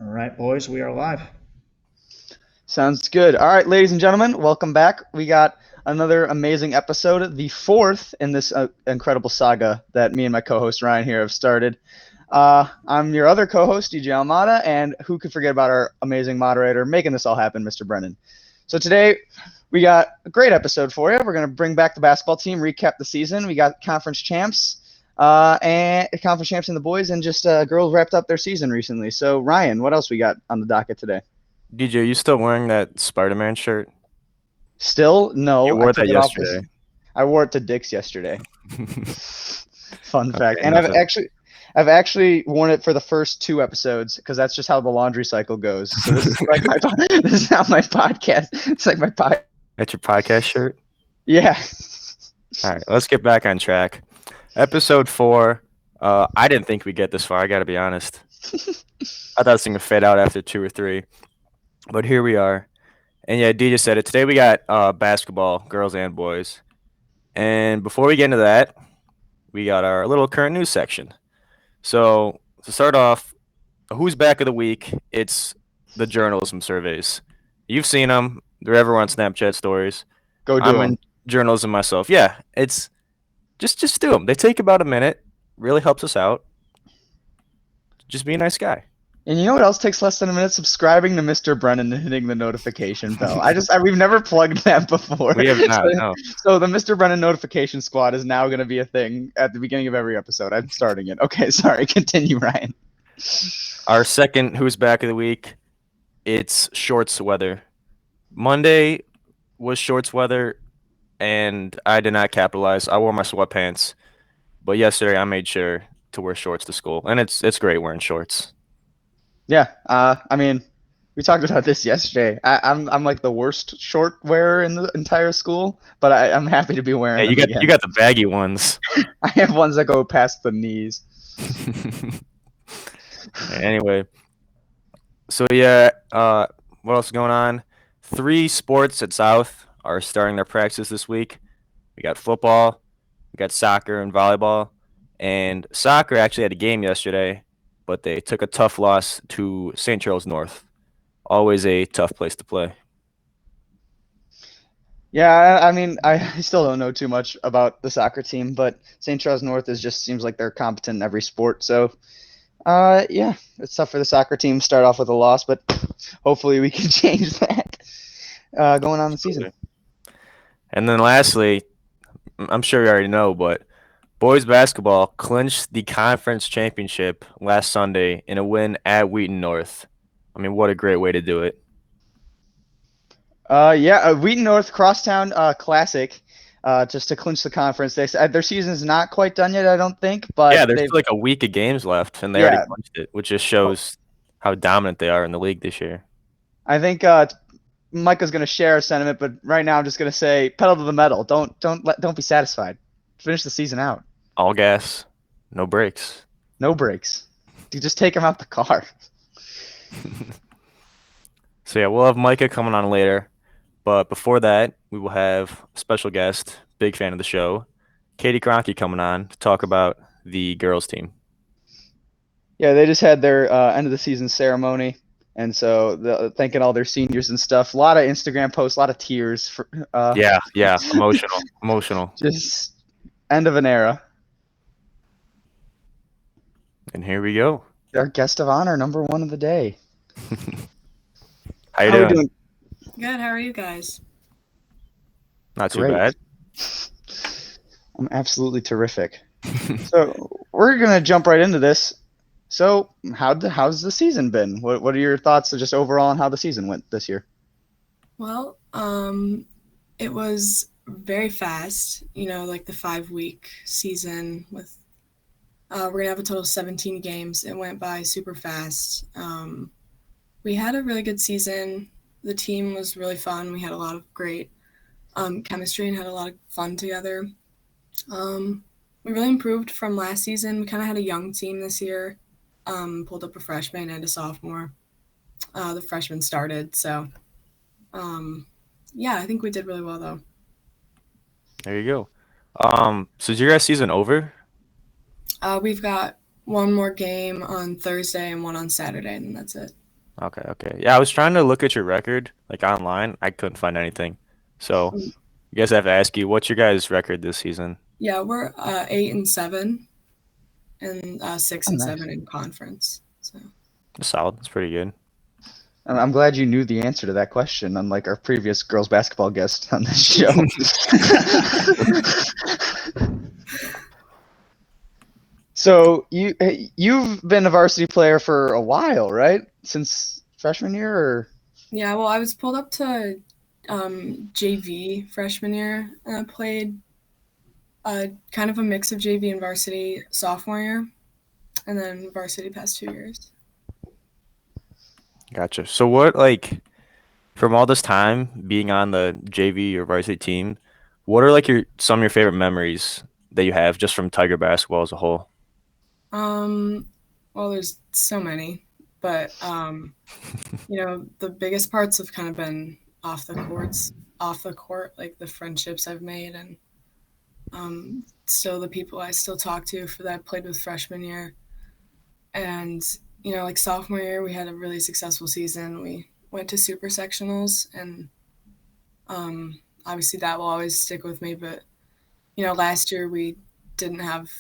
All right, boys, we are live. Sounds good. All right, ladies and gentlemen, welcome back. We got another amazing episode, the fourth in this incredible saga that me and my co-host Ryan here have started. I'm your other co-host, DJ Almada, and who could forget about our amazing moderator making this all happen, Mr. Brennan. So today, we got a great episode for you. We're going to bring back the basketball team, recap the season. We got conference champs, and conference champs and the boys, and just girls wrapped up their season recently. So Ryan, what else we got on the docket today? DJ, you still wearing that Spider-Man shirt? Still, no. You wore I took that it off yesterday. I wore it to Dick's yesterday. Fun fact. And nothing. I've actually worn it for the first 2 episodes because that's just how the laundry cycle goes. So this is like this is how my podcast. It's like my podcast. That's your podcast shirt? Yeah. All right, let's get back on track. Episode 4. I didn't think we'd get this far, I got to be honest. I thought this thing would fade out after 2 or 3. But here we are. And yeah, DJ said it. Today we got basketball, girls and boys. And before we get into that, we got our little current news section. So to start off, who's back of the week? It's the journalism surveys. You've seen them. They're everywhere on Snapchat stories. Go do I'm them. in journalism myself. Yeah, it's just do them. They take about a minute. Really helps us out. Just be a nice guy. And you know what else takes less than a minute? Subscribing to Mr. Brennan and hitting the notification bell. We've never plugged that before. We have not. No. So the Mr. Brennan notification squad is now going to be a thing at the beginning of every episode. I'm starting it. Okay, sorry. Continue, Ryan. Our second who's back of the week, it's shorts weather. Monday was shorts weather, and I did not capitalize. I wore my sweatpants, but yesterday I made sure to wear shorts to school, and it's great wearing shorts. Yeah, I mean, we talked about this yesterday. I'm like the worst short wearer in the entire school, but I'm happy to be wearing Yeah, them you got the baggy ones. I have ones that go past the knees. Anyway, so yeah, what else is going on? 3 sports at South are starting their practice this week. We got football, we got soccer and volleyball, and soccer actually had a game yesterday, but they took a tough loss to St. Charles North. Always a tough place to play. Yeah, I mean, I still don't know too much about the soccer team, but St. Charles North just seems like they're competent in every sport. So, yeah, it's tough for the soccer team to start off with a loss, but hopefully we can change that going on the season. And then lastly, I'm sure you already know, but boys basketball clinched the conference championship last Sunday in a win at Wheaton North. I mean, what a great way to do it. Yeah, Wheaton North Crosstown Classic, just to clinch the conference. Their season is not quite done yet, I don't think. But yeah, there's still like a week of games left, and they already clinched it, which just shows how dominant they are in the league this year. I think Micah's going to share a sentiment, but right now I'm just going to say pedal to the metal. Don't be satisfied. Finish the season out. All gas, no brakes. No brakes. You just take him out the car. So yeah, we'll have Micah coming on later. But before that, we will have a special guest, big fan of the show, Katie Kroehnke coming on to talk about the girls team. Yeah, they just had their end of the season ceremony, and so thanking all their seniors and stuff. A lot of Instagram posts, a lot of tears. Yeah, emotional. Just end of an era. And here we go. Our guest of honor, number 1 of the day. How you doing? Good. How are you guys? Not too Great. bad. I'm absolutely terrific. So we're gonna jump right into this. So how's the season been? What are your thoughts just overall on how the season went this year? Well, it was very fast. You know, like the 5-week season with. We're gonna have a total of 17 games. It went by super fast. We had a really good season. The team was really fun. We had a lot of great chemistry and had a lot of fun together. We really improved from last season. We kind of had a young team this year. Pulled up a freshman and a sophomore. The freshman started, so yeah, I think we did really well though. There you go. So is your guys' season over? We've got one more game on Thursday and one on Saturday, and then that's it. Okay. Yeah, I was trying to look at your record like online. I couldn't find anything. So I guess I have to ask you, what's your guys' record this season? Yeah, we're 8-7 and six Oh, and nice. seven in conference. So It's solid. It's pretty good. I'm glad you knew the answer to that question, unlike our previous girls basketball guest on this show. So you've been a varsity player for a while, right? Since freshman year, or yeah, well, I was pulled up to JV freshman year, and I played kind of a mix of JV and varsity sophomore year, and then varsity past 2 years. Gotcha. So what like from all this time being on the JV or varsity team, what are like your some of your favorite memories that you have just from Tiger basketball as a whole? Well, there's so many, but the biggest parts have kind of been off the court, like the friendships I've made, and still the people I still talk to for that I played with freshman year. And, like sophomore year, we had a really successful season. We went to super sectionals, and obviously that will always stick with me. But, last year we didn't have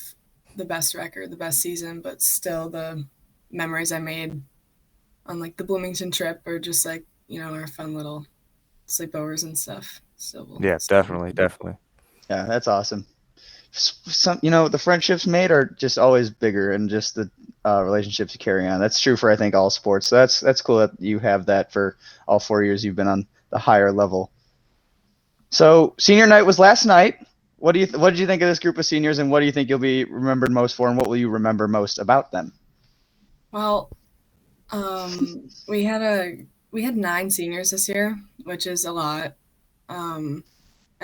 the best record, the best season, but still the memories I made on like the Bloomington trip or just like, our fun little sleepovers and stuff. So we'll Yeah, definitely. yeah, that's awesome. Some the friendships made are just always bigger, and just the relationships you carry on. That's true for I think all sports. So that's cool that you have that for all 4 years you've been on the higher level. So senior night was last night. What did you think of this group of seniors, and what do you think you'll be remembered most for, and what will you remember most about them? Well, we had 9 seniors this year, which is a lot. And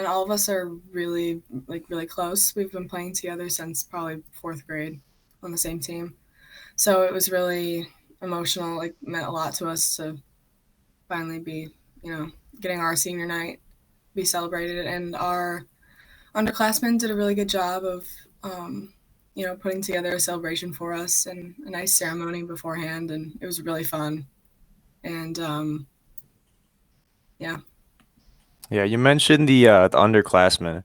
all of us are really close. We've been playing together since probably 4th grade on the same team. So it was really emotional, like meant a lot to us to finally be, getting our senior night be celebrated. And our underclassmen did a really good job of, putting together a celebration for us and a nice ceremony beforehand. And it was really fun. And yeah. Yeah, you mentioned the underclassmen.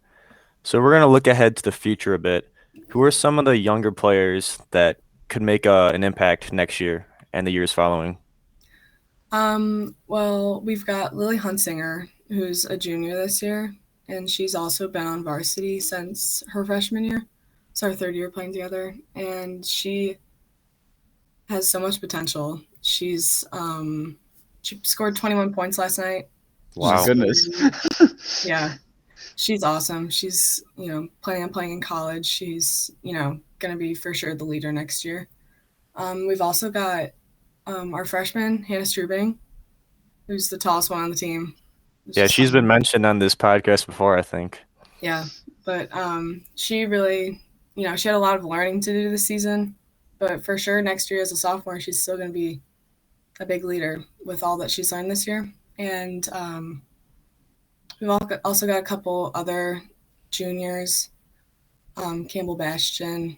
So we're gonna look ahead to the future a bit. Who are some of the younger players that could make an impact next year and the years following? Well, we've got Lily Hunsinger, who's a junior this year, and she's also been on varsity since her freshman year. It's our 3rd year playing together, and she has so much potential. She scored 21 points last night. My Wow. goodness. Yeah, she's awesome. She's, planning on playing in college. She's, gonna be for sure the leader next year. We've also got our freshman, Hannah Strouping, who's the tallest one on the team. Yeah, she's been mentioned on this podcast before, I think. Yeah, but she really, she had a lot of learning to do this season. But for sure, next year as a sophomore, she's still going to be a big leader with all that she's learned this year. And we've also got a couple other juniors, Campbell Bastion,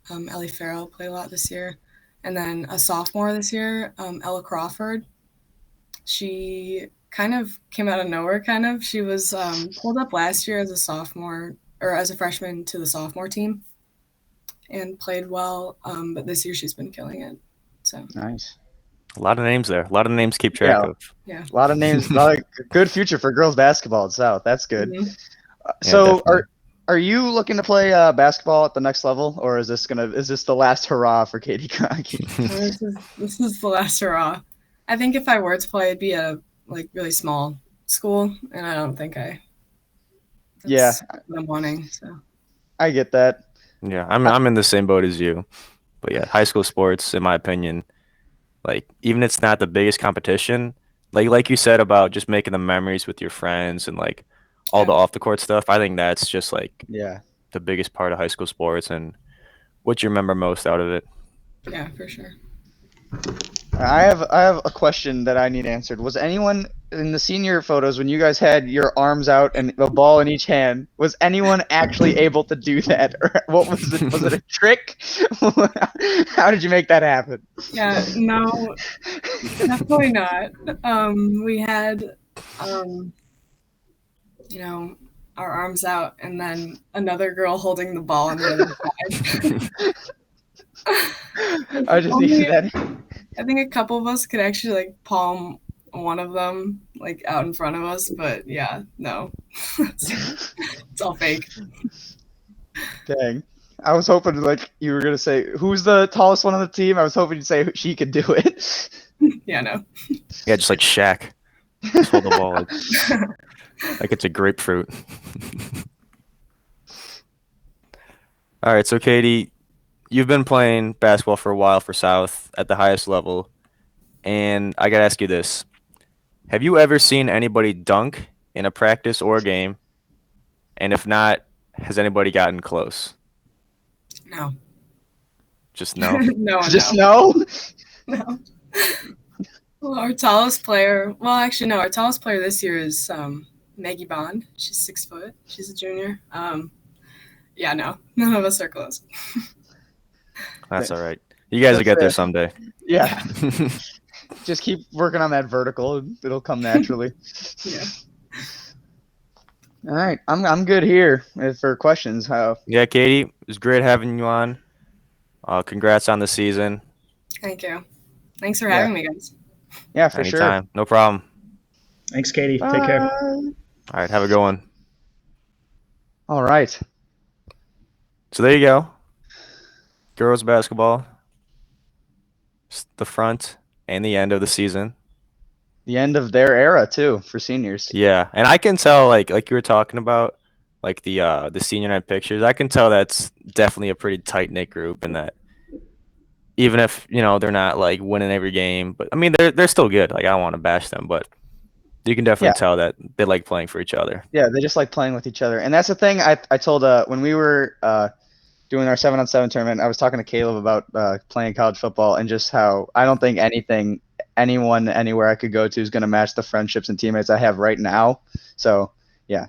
Ellie Farrell played a lot this year. And then a sophomore this year, Ella Crawford. She kind of came out of nowhere, kind of. She was pulled up last year as a sophomore or as a freshman to the sophomore team and played well. But this year she's been killing it. So Nice. A lot of names there. A lot of names to keep track Yeah. of. Yeah. A lot of names. A lot of good future for girls basketball at South. That's good. Mm-hmm. So definitely. are you looking to play basketball at the next level, or is this the last hurrah for Katie Kroehnke? This is the last hurrah. I think if I were to play, it'd be at a really small school, and I don't think that's what I'm wanting. So I get that. Yeah, I'm in the same boat as you. But yeah, high school sports, in my opinion, like even it's not the biggest competition, like you said about just making the memories with your friends and like all the off the court stuff, I think that's just like Yeah. the biggest part of high school sports and what you remember most out of it. Yeah, for sure. I have a question that I need answered. Was anyone in the senior photos when you guys had your arms out and a ball in each hand? Was anyone actually able to do that, or what was it? Was it a trick? How did you make that happen? Yeah, no, definitely not. We had, you know, our arms out, and then another girl holding the ball on the other side. I just needed that. I think a couple of us could actually like palm one of them like out in front of us, but yeah, no, it's all fake. Dang. I was hoping like you were gonna say who's the tallest one on the team. I was hoping you'd say she could do it. Yeah, no. Yeah, just like Shaq. Just hold the ball like it's a grapefruit. All right, so Katie, you've been playing basketball for a while for South at the highest level, and I gotta ask you this: have you ever seen anybody dunk in a practice or a game? And if not, has anybody gotten close? No. Just no. No. Just no. No. Well, our tallest player. Well, actually, no. Our tallest player this year is Maggie Bond. She's 6 foot. She's a junior. Yeah, no. None of us are close. That's all right. You guys will get there someday. Yeah. Just keep working on that vertical. It'll come naturally. Yeah. All right. I'm good here for questions. Yeah, Katie, it was great having you on. Congrats on the season. Thank you. Thanks for having me, guys. Yeah, for sure. Anytime. No problem. Thanks, Katie. Take care. All right, have a good one. All right. So there you go. Girls basketball. It's the front and the end of the season. The end of their era too for seniors. Yeah, and I can tell like you were talking about like the senior night pictures. I can tell that's definitely a pretty tight knit group, and that even if they're not like winning every game, but I mean they're still good. Like I don't want to bash them, but you can definitely tell that they like playing for each other. Yeah, they just like playing with each other, and that's the thing I told when we were doing our 7-on-7 tournament. I was talking to Caleb about playing college football and just how I don't think anyone anywhere I could go to is going to match the friendships and teammates I have right now. So yeah,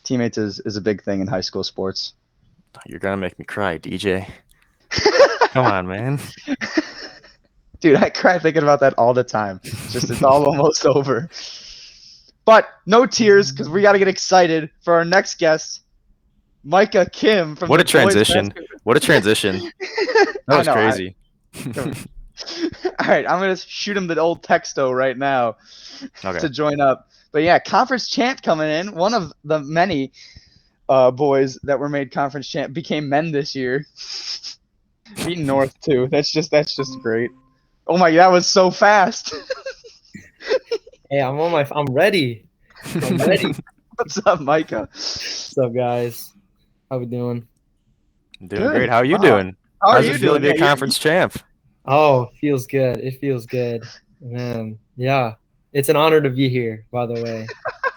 teammates is a big thing in high school sports. You're gonna make me cry, DJ. Come on, man. Dude, I cry thinking about that all the time. It's all almost over. But no tears, because we got to get excited for our next guest, Micah Kim from What a the boys transition. basketball. What a transition. That was crazy. All right, I'm going to shoot him the old texto right now to join up. But yeah, conference champ coming in. One of the many boys that were made conference champ became men this year. Beating North too. That's just great. Oh my, that was so fast. Hey, I'm ready. I'm ready. What's up, Micah? What's up, guys? How we doing? Doing great. How are you doing? How's it feel to be a conference champ? Oh, feels good. It feels good. Man, yeah. It's an honor to be here, by the way.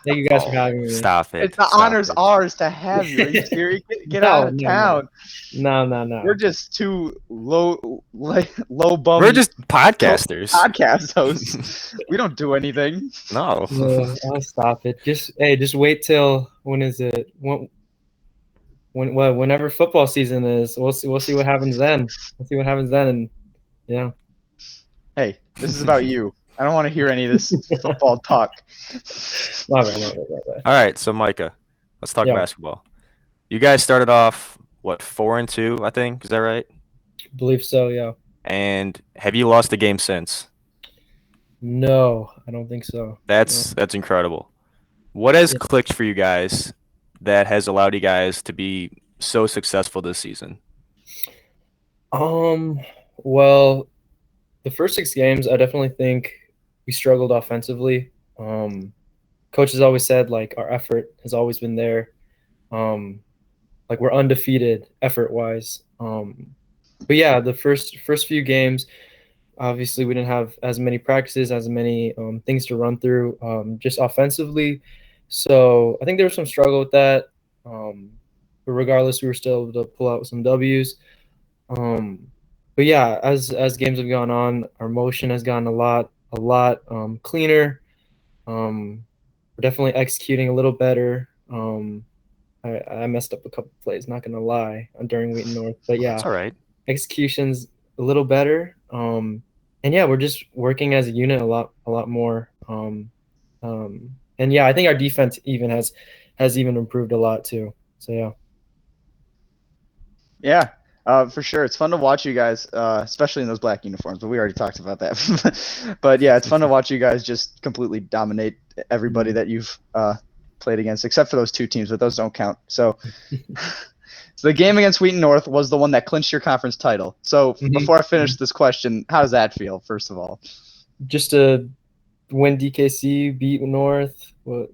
Thank you guys for having me. Stop it. It's the honor's ours to have you. Are you serious? Get out of town. No. We're just two low bum. We're just podcasters. Podcast hosts. We don't do anything. No. I'll stop it. Just wait till when is it? Whenever football season is, we'll see what happens then. And yeah. Hey, this is about you. I don't want to hear any of this football talk. Right. All right, so Micah, let's talk basketball. You guys started off 4-2, I think. Is that right? I believe so, yeah. And have you lost a game since? No, I don't think so. That's incredible. What has clicked for you guys that has allowed you guys to be so successful this season? Well, the first 6 games, I definitely think we struggled offensively. Coach has always said, like, our effort has always been there. Like, we're undefeated effort-wise. But, yeah, the first few games, obviously we didn't have as many practices, as many things to run through just offensively. So I think there was some struggle with that. But regardless, we were still able to pull out some W's. but yeah, as games have gone on, our motion has gotten a lot cleaner. We're definitely executing a little better. I messed up a couple plays, not gonna lie, during Wheaton North, but yeah, That's all right. execution's a little better. And yeah, we're just working as a unit a lot more. And yeah, I think our defense even has even improved a lot too. So yeah. Yeah, for sure. It's fun to watch you guys, especially in those black uniforms, but we already talked about that. But yeah, it's fun to watch you guys just completely dominate everybody that you've played against, except for those 2 teams, but those don't count. So, so the game against Wheaton North was the one that clinched your conference title. So before I finish this question, how does that feel, first of all? Just to win DKC, beat North? What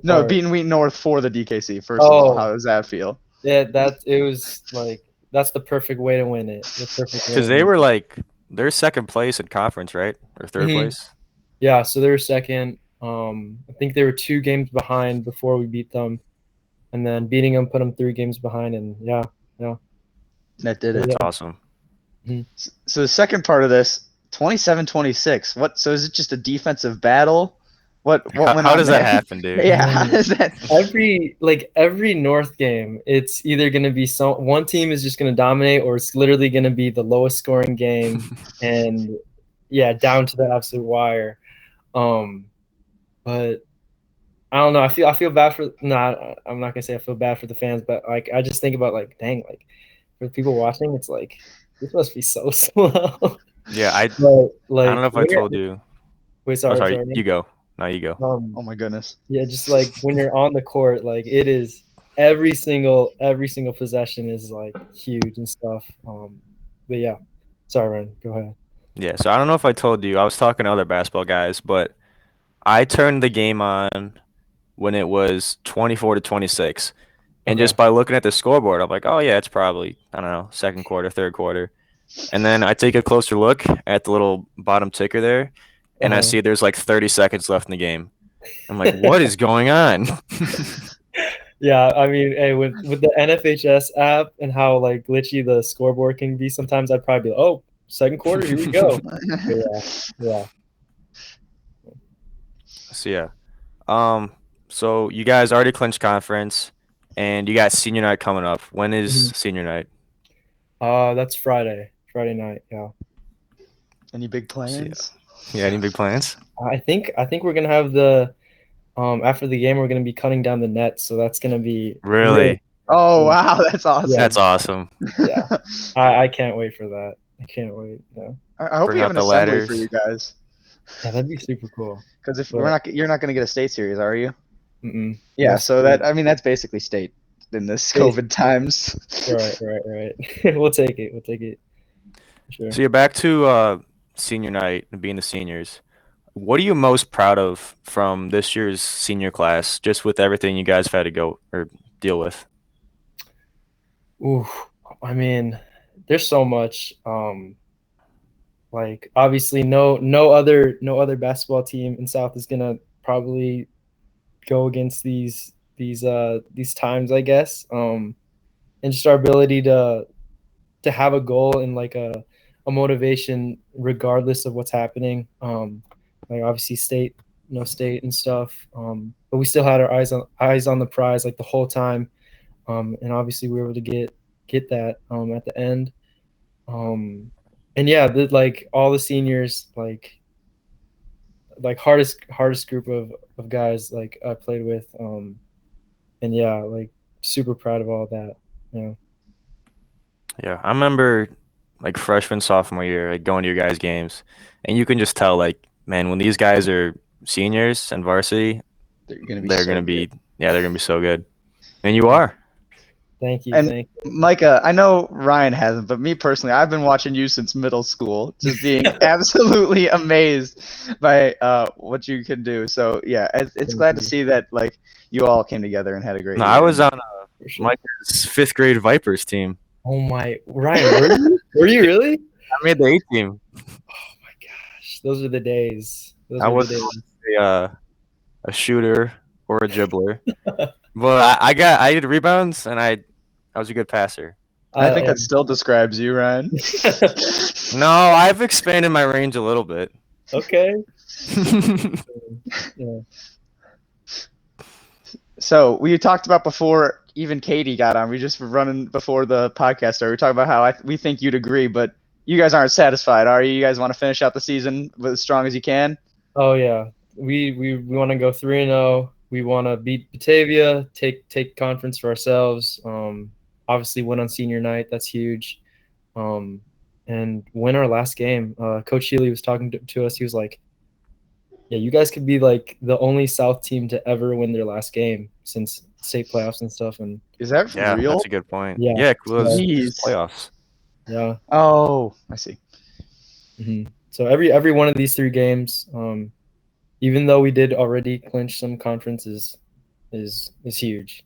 No, part? beating Wheaton North for the DKC, first of all. How does that feel? Yeah, it was like, that's the perfect way to win it. The perfect way. Because they were like, they're second place in conference, right? Or third place? Yeah, so they were second. I think they were 2 games behind before we beat them. And then beating them put them 3 games behind, and yeah. That did it. That's awesome. So the second part of this, 27-26. What? So is it just a defensive battle? What went on How does there? that happen, dude? Yeah, how does that? Every North game, it's either gonna be one team is just gonna dominate, or it's literally gonna be the lowest scoring game, and yeah, down to the absolute wire. But I don't know. I feel bad for. I'm not gonna say I feel bad for the fans, but like I just think about like, dang, like for people watching, it's like this must be so slow. Yeah, I But, like, don't know if I told you. Wait, sorry. You go. No, you go. Oh my goodness. Yeah, just like when you're on the court, like it is every single possession is like huge and stuff. But yeah, sorry, Ryan, go ahead. Yeah, so I don't know if I told you. I was talking to other basketball guys, but I turned the game on when it was 24-26. And just by looking at the scoreboard, I'm like, oh, yeah, it's probably, I don't know, second quarter, third quarter. And then I take a closer look at the little bottom ticker there, and I see there's like 30 seconds left in the game. I'm like, what is going on? Yeah, I mean, hey, with the NFHS app and how like glitchy the scoreboard can be, sometimes I'd probably be like, oh, second quarter, here we go. Yeah. So yeah. So you guys already clinched conference, and you got senior night coming up. When is senior night? That's Friday night. Yeah. Any big plans? Yeah, any big plans? I think we're gonna have the after the game we're gonna be cutting down the net, so that's gonna be Really? Oh wow, that's awesome. Yeah. That's awesome. Yeah. I can't wait for that. I can't wait. Yeah. I hope Bring we have out an the assembly ladders. for you guys. Yeah, that'd be super cool. Because if you're not going to get a state series, are you? Mm-mm. Yeah. That's So sweet. that's basically state in this COVID times. Right. We'll take it. Sure. So you're back to senior night and being the seniors. What are you most proud of from this year's senior class, just with everything you guys have had to go or deal with? Ooh, I mean, there's so much. Like obviously, no other basketball team in South is gonna probably go against these times, I guess. And just our ability to have a goal and like a motivation regardless of what's happening. Like obviously state and stuff. But we still had our eyes on the prize like the whole time. And obviously we were able to get that at the end. And yeah, like all the seniors, like hardest group of guys like I played with. And yeah, like super proud of all that. Yeah. Yeah, I remember like freshman, sophomore year, like going to your guys' games, and you can just tell, like, man, when these guys are seniors and varsity, they're gonna be so good. And you are. Thank you. And Micah, I know Ryan hasn't, but me personally, I've been watching you since middle school, just being absolutely amazed by what you can do. So yeah, it's glad to see that like you all came together and had a great year. I was on Micah's 5th grade Vipers team. Oh my, Ryan, were you really? I made the A team. Oh my gosh, those are the days. I wasn't a shooter or a dribbler, but I did rebounds and I was a good passer. I think that still describes you, Ryan. No, I've expanded my range a little bit. Okay. Yeah. So we talked about before even Katie got on. We just were running before the podcast started. We talked about how we think you'd agree, but you guys aren't satisfied, are you? You guys want to finish out the season as strong as you can? Oh yeah, we want to go 3-0. We want to beat Batavia, take conference for ourselves. Obviously win on senior night. That's huge. And win our last game. Coach Healy was talking to us. He was like, "Yeah, you guys could be like the only South team to ever win their last game since state playoffs and stuff." And Is that real? That's a good point. Yeah. Yeah, well, Jeez. it's playoffs. yeah. Oh, I see. Mm-hmm. So every one of these 3 games, even though we did already clinch some conferences, is huge.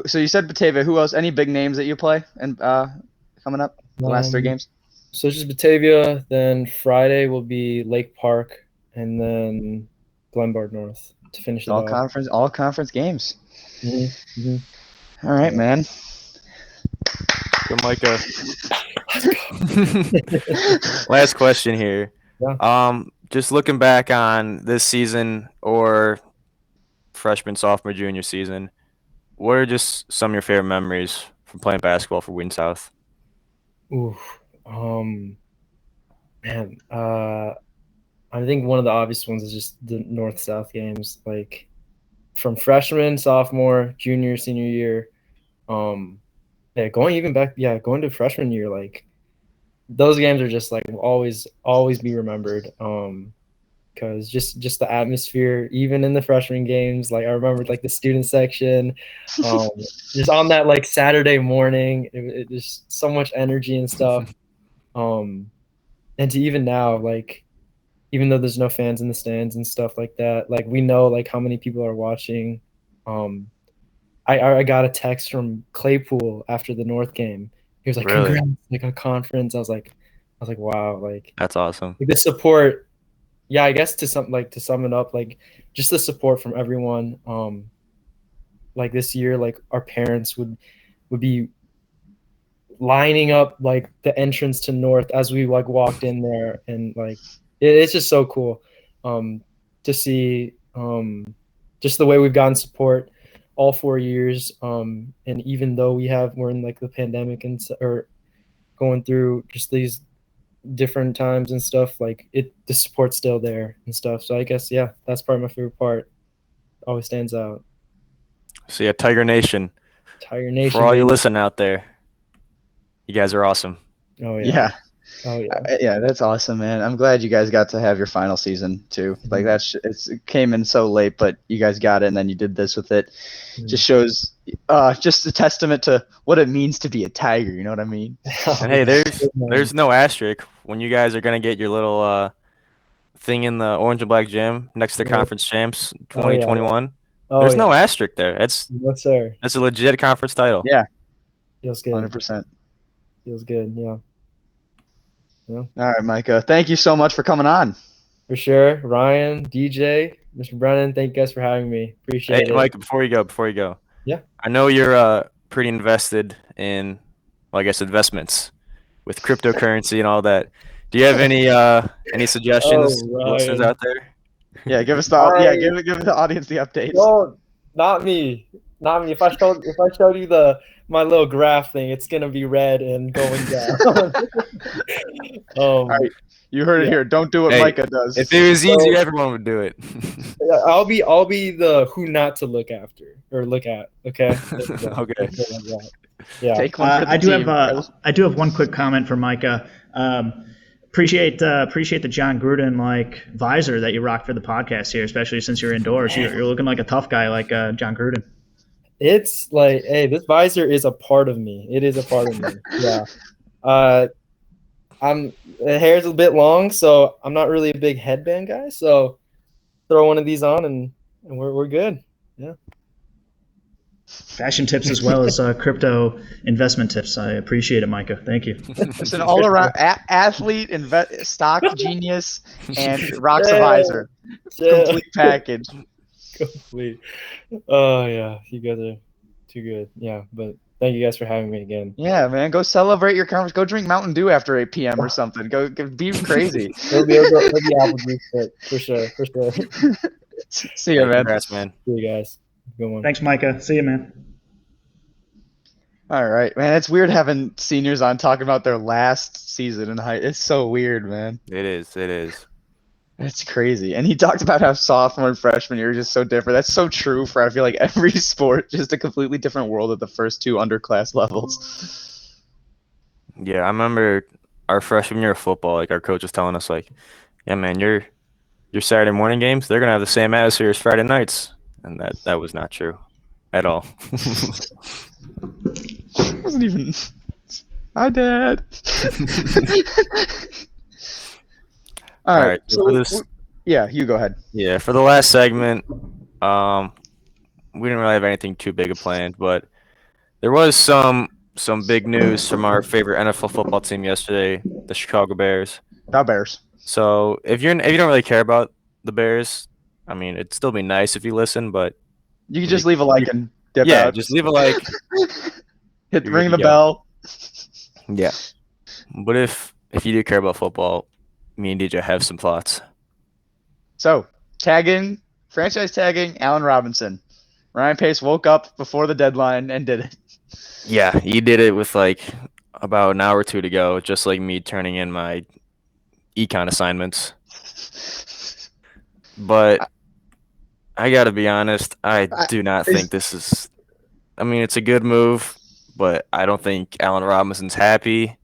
So you said Batavia. Who else? Any big names that you play and coming up the last 3 games? So it's just Batavia. Then Friday will be Lake Park, and then Glenbard North to finish it All off. conference games. Mm-hmm. Mm-hmm. All right, man. Good, Micah. Last question here. Yeah. Just looking back on this season or freshman, sophomore, junior season, what are just some of your favorite memories from playing basketball for Wheaton South? Ooh, man, I think one of the obvious ones is just the North-South games, like from freshman, sophomore, junior, senior year. Going to freshman year, like those games are just like will always be remembered. Because just the atmosphere, even in the freshman games, like I remember like the student section, just on that like Saturday morning, it just so much energy and stuff. And to even now, like even though there's no fans in the stands and stuff like that, like we know like how many people are watching. I got a text from Claypool after the North game. He was like, Really? "Congrats, like a conference." I was like, wow, like That's awesome. the support. Yeah, I guess to sum it up, like just the support from everyone. Like this year, like our parents would be lining up like the entrance to North as we like walked in there, and like it's just so cool to see just the way we've gotten support all 4 years. And even though we're in like the pandemic or going through just these different times and stuff, like the support's still there and stuff. So I guess that's probably my favorite part. Always stands out. So yeah, Tiger Nation. Tiger Nation. For all you baby. listen out there, you guys are awesome. Oh Yeah. Oh yeah. Yeah, that's awesome, man. I'm glad you guys got to have your final season too. Like it came in so late, but you guys got it, and then you did this with it. Just shows, just a testament to what it means to be a Tiger. You know what I mean? And hey, there's no asterisk when you guys are gonna get your little thing in the orange and black gym next to conference champs 2021. There's no asterisk there. That's sir. That's a legit conference title. Yeah. Feels good. 100%. Feels good. Yeah. All right, Micah. Thank you so much for coming on. For sure. Ryan, DJ, Mr. Brennan, thank you guys for having me. Appreciate it. Hey, Mike, before you go. Yeah. I know you're pretty invested in, well, I guess, investments with cryptocurrency and all that. Do you have any suggestions for listeners out there? Yeah, give us the give the audience the updates. No, not me. If I showed you my little graph thing, it's gonna be red and going down. All right, you heard it here. Don't do what Micah does. If it was easy, everyone would do it. I'll be the who not to look after or look at. Okay. Okay. Yeah. Take one for the I do team. have one quick comment for Micah. Appreciate the John Gruden visor that you rock for the podcast here, especially since you're indoors. You're looking like a tough guy like John Gruden. It's like, hey, this visor is a part of me. It is a part of me. Yeah. The hair's a bit long, so I'm not really a big headband guy. So throw one of these on and we're good. Yeah. Fashion tips as well as crypto investment tips. I appreciate it, Micah. Thank you. It's an all-around athlete, stock genius, and rocks a visor. Complete package. Complete. Oh yeah, you guys are too good. Yeah, but Thank you guys for having me again. Yeah, man. Go celebrate your conference. Go drink Mountain Dew after 8 p.m. or something. Go be crazy. He'll be apple juice, but for sure. See ya, man. Congrats, man. See you guys. Good one. Thanks, Micah. See you, man. All right, man. It's weird having seniors on talking about their last season in high. It's so weird, man. It is. It's crazy. And he talked about how sophomore and freshman year are just so different. That's so true for, I feel like, every sport. Just a completely different world at the first two underclass levels. Yeah, I remember our freshman year of football, like our coach was telling us, like, yeah, man, your Saturday morning games, they're gonna have the same atmosphere as Friday nights. And that was not true at all. It wasn't even. Hi, Dad. All right. So for this, yeah, you go ahead. yeah, for the last segment, we didn't really have anything too big of planned, but there was some big news from our favorite NFL football team yesterday, the Chicago Bears. The Bears. So if you don't really care about the Bears, I mean, it'd still be nice if you listen, but You can just leave a like and dip yeah, out. just leave a like. Ring the bell. Yeah, but if you do care about football, me and DJ have some thoughts. So, franchise tagging Allen Robinson. Ryan Pace woke up before the deadline and did it. Yeah, he did it with like about an hour or two to go, just like me turning in my econ assignments. But I gotta be honest, I do not think this is. I mean, it's a good move, but I don't think Allen Robinson's happy.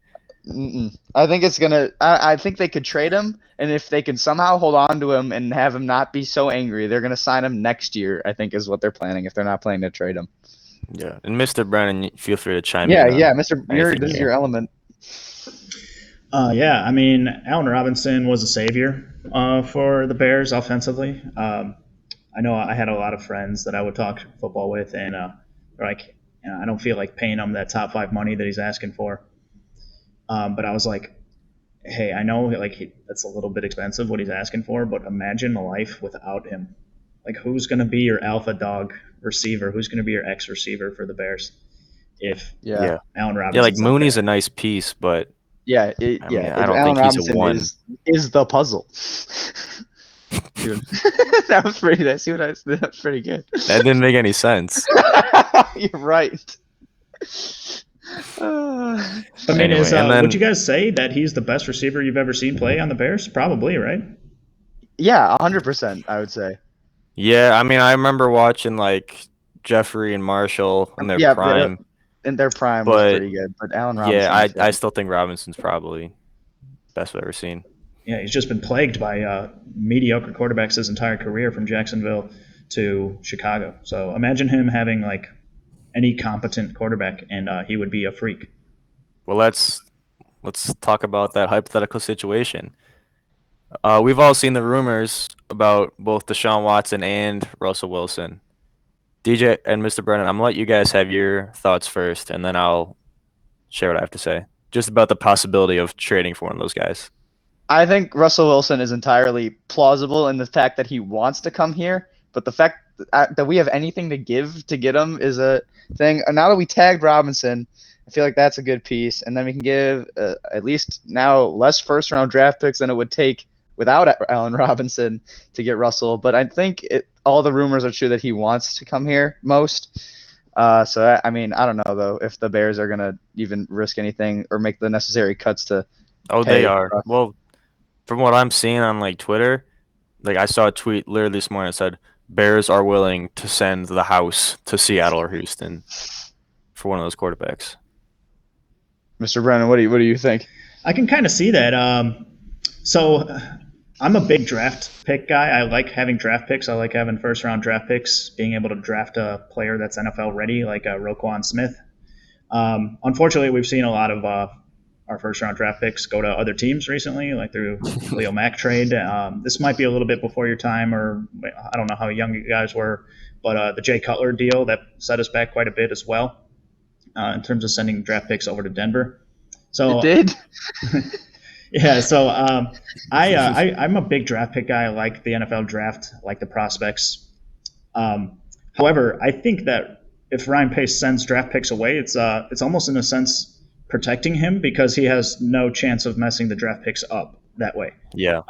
I think it's gonna. I think they could trade him, and if they can somehow hold on to him and have him not be so angry, they're gonna sign him next year. I think is what they're planning. If they're not planning to trade him. Yeah, and Mr. Brennan, feel free to chime in. Yeah, Mr. This is your element. Yeah, I mean, Allen Robinson was a savior for the Bears offensively. I know I had a lot of friends that I would talk football with, and they're like, I don't feel like paying him that top 5 money that he's asking for. But I was like, hey, I know that's a little bit expensive what he's asking for, but imagine a life without him. Like, who's going to be your alpha dog receiver? Who's going to be your X receiver for the Bears? If Allen Robinson. Yeah, like Mooney's a nice piece, but I don't Allen think he's a one. Is the puzzle. Dude, that was pretty. See what I said? That was pretty good. That didn't make any sense. You're right. I mean, anyway, would you guys say that he's the best receiver you've ever seen play on the Bears? Probably, right? Yeah, 100%. I would say. Yeah, I mean, I remember watching like Jeffrey and Marshall in their prime. In their prime was pretty good, but Allen Robinson. Yeah, I still think Robinson's probably best I've ever seen. Yeah, he's just been plagued by mediocre quarterbacks his entire career from Jacksonville to Chicago. So imagine him having like any competent quarterback, and he would be a freak. Well, let's talk about that hypothetical situation. We've all seen the rumors about both Deshaun Watson and Russell Wilson. DJ and Mr. Brennan, I'm going to let you guys have your thoughts first, and then I'll share what I have to say. Just about the possibility of trading for one of those guys. I think Russell Wilson is entirely plausible in the fact that he wants to come here, but the fact that we have anything to give to get him is a thing. Now that we tagged Robinson, I feel like that's a good piece, and then we can give at least now less first-round draft picks than it would take without Allen Robinson to get Russell. But I think all the rumors are true that he wants to come here most. So, I mean, I don't know, though, if the Bears are going to even risk anything or make the necessary cuts to they are. Well, from what I'm seeing on, like, Twitter, like, I saw a tweet literally this morning that said, Bears are willing to send the house to Seattle or Houston for one of those quarterbacks. Mr. Brennan, what do you think? I can kind of see that. So I'm a big draft pick guy. I like having draft picks. I like having first-round draft picks, being able to draft a player that's NFL ready, like Roquan Smith. Unfortunately, we've seen a lot of our first-round draft picks go to other teams recently, like through Leo Mack trade. This might be a little bit before your time, or I don't know how young you guys were, but the Jay Cutler deal that set us back quite a bit as well in terms of sending draft picks over to Denver. So it did? Yeah, so I'm a big draft pick guy. I like the NFL draft, I like the prospects. However, I think that if Ryan Pace sends draft picks away, it's almost in a sense protecting him because he has no chance of messing the draft picks up that way. Yeah.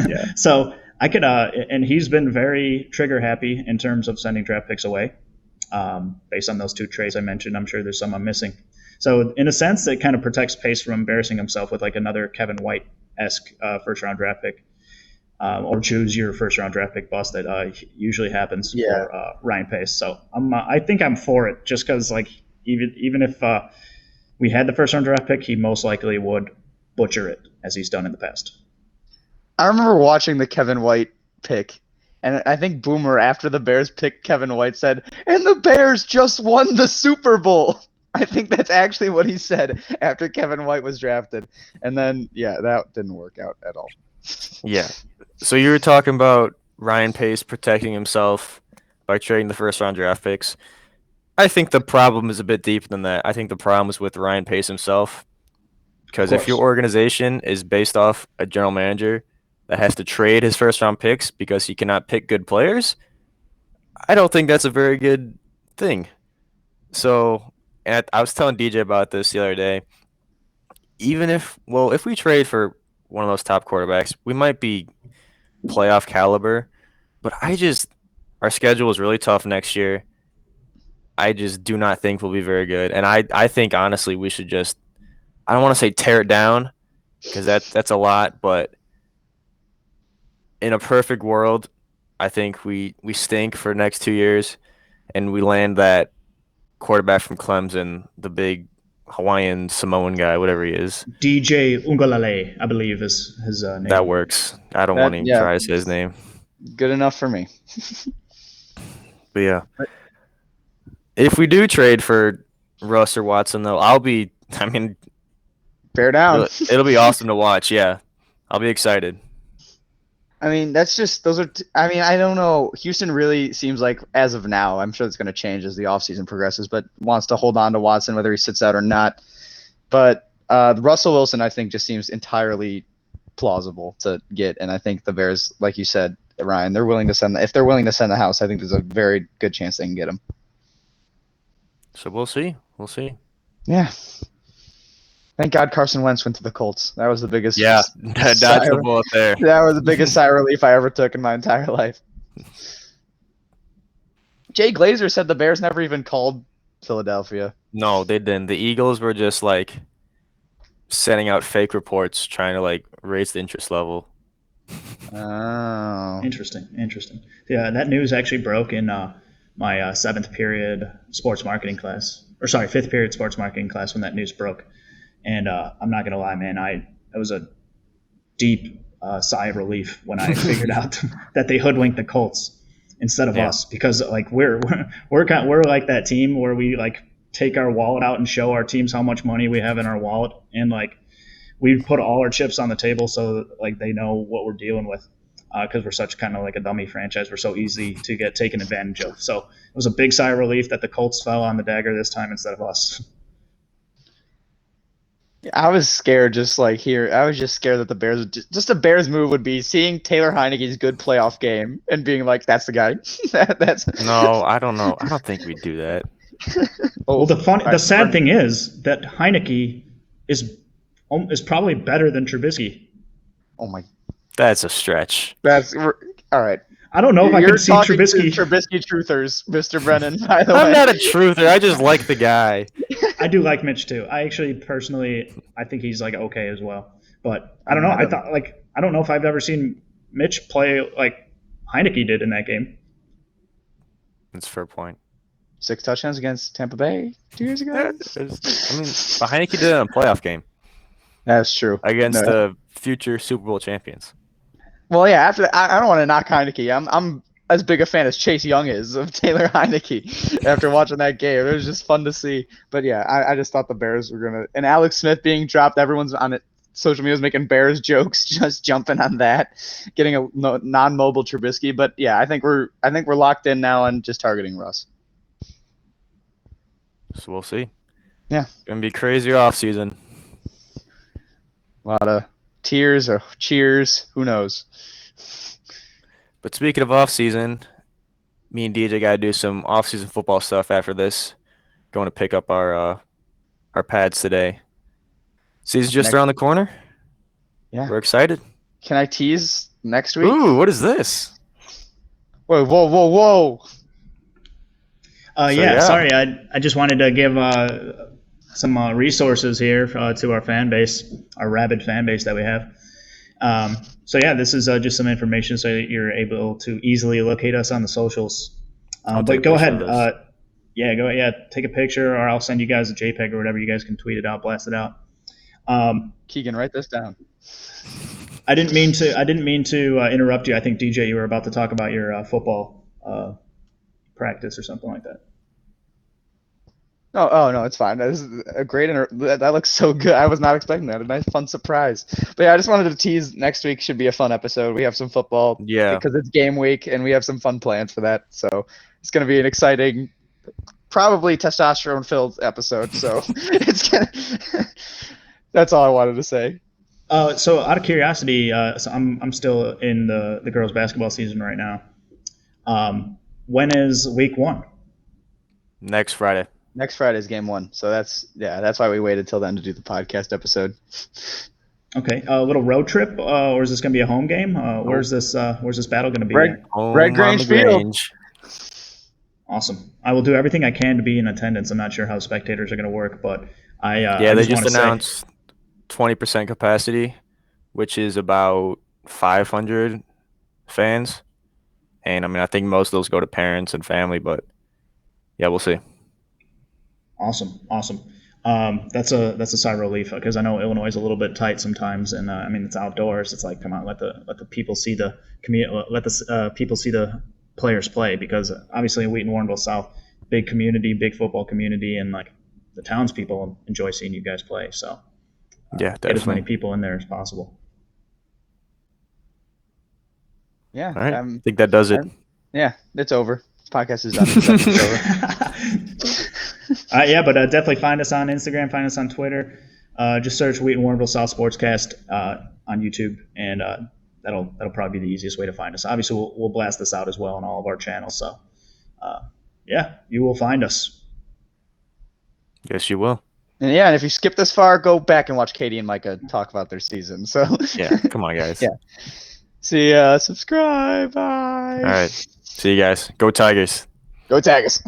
Yeah. So I could, and he's been very trigger happy in terms of sending draft picks away, based on those 2 trades I mentioned. I'm sure there's some I'm missing. So in a sense, it kind of protects Pace from embarrassing himself with like another Kevin White-esque first round draft pick, or choose your first round draft pick bust that usually happens for Ryan Pace. So I think I'm for it, just because like even if we had the first round draft pick, he most likely would butcher it as he's done in the past. I remember watching the Kevin White pick, and I think Boomer, after the Bears picked Kevin White, said, "And the Bears just won the Super Bowl." I think that's actually what he said after Kevin White was drafted. And then, yeah, that didn't work out at all. Yeah. So you were talking about Ryan Pace protecting himself by trading the first round draft picks. I think the problem is a bit deeper than that. I think the problem is with Ryan Pace himself. Because if your organization is based off a general manager that has to trade his first round picks because he cannot pick good players, I don't think that's a very good thing. So, and I was telling DJ about this the other day. Even if we trade for one of those top quarterbacks, we might be playoff caliber. But our schedule is really tough next year. I just do not think we'll be very good. And I think, honestly, we should just, I don't want to say tear it down because that's a lot. But in a perfect world, I think we stink for the next 2 years and we land that quarterback from Clemson, the big Hawaiian Samoan guy, whatever he is. DJ Ungalale, I believe is his name. That works. I don't want to even try to say his name. Good enough for me. But yeah. If we do trade for Russ or Watson, though, bear down. It'll be awesome to watch, yeah. I'll be excited. I mean, that's just I don't know. Houston really seems like, as of now, I'm sure it's going to change as the offseason progresses, but wants to hold on to Watson whether he sits out or not. But Russell Wilson, I think, just seems entirely plausible to get, and I think the Bears, like you said, Ryan, if they're willing to send the house, I think there's a very good chance they can get him. So we'll see. Yeah. Thank God Carson Wentz went to the Colts. That was the biggest. Yeah, dodged the bullet there. That was the biggest sigh of relief I ever took in my entire life. Jay Glazer said the Bears never even called Philadelphia. No, they didn't. The Eagles were just like sending out fake reports, trying to like raise the interest level. Oh. Interesting. Yeah, that news actually broke in my 7th period sports marketing class. Or sorry, 5th period sports marketing class when that news broke. And I'm not going to lie, man, it was a deep sigh of relief when I figured out that they hoodwinked the Colts instead of us, because like we're like that team where we like take our wallet out and show our teams how much money we have in our wallet, and like we put all our chips on the table so like they know what we're dealing with, because we're such kind of like a dummy franchise. We're so easy to get taken advantage of. So it was a big sigh of relief that the Colts fell on the dagger this time instead of us. I was scared I was just scared that the Bears just a Bears move would be seeing Taylor Heineke's good playoff game and being like, that's the guy. No, I don't know. I don't think we'd do that. Well, the sad thing is that Heinicke is probably better than Trubisky. Oh my. That's a stretch. All right. I don't know if I can see Trubisky. Trubisky truthers, Mr. Brennan. By the way, I'm not a truther. I just like the guy. I do like Mitch too. I actually personally, I think he's like okay as well. But I don't know. I don't know if I've ever seen Mitch play like Heinicke did in that game. That's a fair point. 6 touchdowns against Tampa Bay 2 years ago. Heinicke did it in a playoff game. That's true. Against the future Super Bowl champions. Well, yeah. After that, I don't want to knock Heinicke. I'm as big a fan as Chase Young is of Taylor Heinicke. After watching that game, it was just fun to see. But yeah, I just thought the Bears were gonna, and Alex Smith being dropped. Everyone's on it. Social media was making Bears jokes, just jumping on that, getting a non-mobile Trubisky. But yeah, I think we're locked in now and just targeting Russ. So we'll see. Yeah, it's gonna be crazy off season. A lot of tears or cheers. Who knows? But speaking of off season, Me and DJ got to do some off-season football stuff after this. Going to pick up our pads today. Season's just around the corner. Yeah. We're excited. Can I tease next week? Ooh, what is this? Whoa. Yeah, sorry. I just wanted to give some resources here to our fan base, our rabid fan base that we have. So yeah, this is just some information so that you're able to easily locate us on the socials. But go ahead. Take a picture, or I'll send you guys a JPEG or whatever. You guys can tweet it out, blast it out. Keegan, write this down. I didn't mean to interrupt you. I think DJ, you were about to talk about your football practice or something like that. Oh no, it's fine. This is a great that looks so good. I was not expecting that. A nice, fun surprise. But yeah, I just wanted to tease next week should be a fun episode. We have some football, because it's game week, and we have some fun plans for that. So it's going to be an exciting, probably testosterone-filled episode. So it's gonna. That's all I wanted to say. So out of curiosity, so I'm still in the girls' basketball season right now. When is week 1? Next Friday. Next Friday is game 1. So that's why we waited till then to do the podcast episode. Okay, a little road trip, or is this going to be a home game? Where's this battle going to be? Red Grange Field. Awesome. I will do everything I can to be in attendance. I'm not sure how spectators are going to work, but they just announced 20% capacity, which is about 500 fans. And I mean, I think most of those go to parents and family, but yeah, we'll see. Awesome. That's a sigh of relief, because I know Illinois is a little bit tight sometimes, and I mean, it's outdoors. It's like, come on, let the people see the people see the players play, because obviously in Wheaton Warrenville South, big community, big football community, and like the townspeople enjoy seeing you guys play. So yeah, definitely. Get as many people in there as possible. Yeah, all right. I think that does it. Yeah, it's over. This podcast is done. It's over. Yeah, but definitely find us on Instagram, find us on Twitter. Just search Wheaton Warrenville South Sports Cast on YouTube, and that'll probably be the easiest way to find us. Obviously, we'll blast this out as well on all of our channels. So, yeah, you will find us. Yes, you will. And yeah, and if you skip this far, go back and watch Katie and Micah talk about their season. So yeah, come on, guys. Yeah. See ya. Subscribe. Bye. All right. See you guys. Go Tigers. Go Tigers.